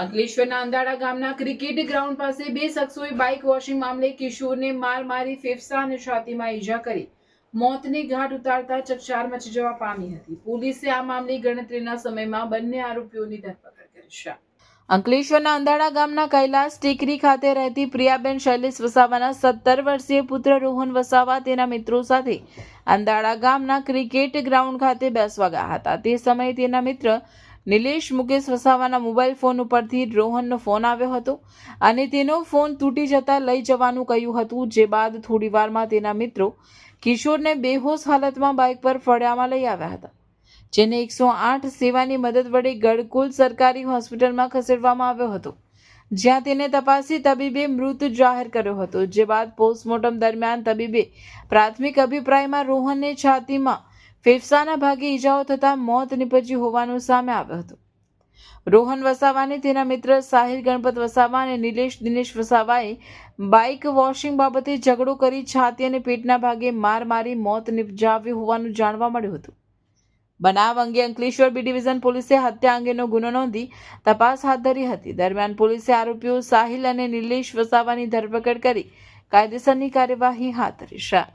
અંકલેશ્વરના અંધાડા ગામના cricket ground પાસે બે શખ્સોએ બાઇક વોશિંગ મામલે કિશોરને માર મારી ફેફસા અને છાતીમાં ઈજા કરી મોતને ઘાટ ઉતારતા ચકચાર મચી જવા પામી હતી. પોલીસે આ મામલે ગણતરીના સમયમાં બંને આરોપીઓની ધરપકડ કરી છે. અંકલેશ્વરના અંધાડા ગામના કૈલાસ ટેકરી ખાતે રહેતી પ્રિયાબેન શૈલેષ વસાવાના 17 વર્ષીય પુત્ર રોહન વસાવા તેના મિત્રો સાથે અંધાડા ગામના ક્રિકેટ ગ્રાઉન્ડ ખાતે બેસવા ગયા હતા. તે સમયે તેના મિત્ર નિલેશ મુકેશ વસાવાના મોબાઈલ ફોન ઉપરથી રોહનનો ફોન આવ્યો હતો અને તેનો ફોન તૂટી જતા લઈ જવાનું કહ્યું હતું. જે બાદ થોડી વારમાં તેના મિત્રો કિશોરને બેહોશ હાલતમાં બાઇક પર ફળિયામાં લઈ આવ્યા હતા, જેને 108 સેવાની મદદ વડે ગડકુલ સરકારી હોસ્પિટલમાં ખસેડવામાં આવ્યો હતો, જ્યાં તેને તપાસી તબીબે મૃત જાહેર કર્યો હતો. જે બાદ પોસ્ટમોર્ટમ દરમિયાન તબીબે પ્રાથમિક અભિપ્રાયમાં રોહનને છાતીમાં ફેફસાના ભાગે ઈજાઓ થતાં મોત નીપજ્યું હોવાનું સામે આવ્યું હતું. રોહન વસાવાને તેના મિત્ર સાહિલ ગણપત વસાવા અને નિલેશ દિનેશ વસાવાએ બાઇક વોશિંગ બાબતે ઝઘડો કરી છાતી અને પેટના ભાગે માર મારી મોત નિપજાવ્યું હોવાનું જાણવા મળ્યું હતું. બનાવ અંગે અંકલેશ્વર બી ડિવિઝન પોલીસે હત્યા અંગેનો ગુનો નોંધી તપાસ હાથ ધરી હતી. દરમિયાન પોલીસે આરોપીઓ સાહિલ અને નિલેશ વસાવાની ધરપકડ કરી કાયદેસરની કાર્યવાહી હાથ ધરી છે.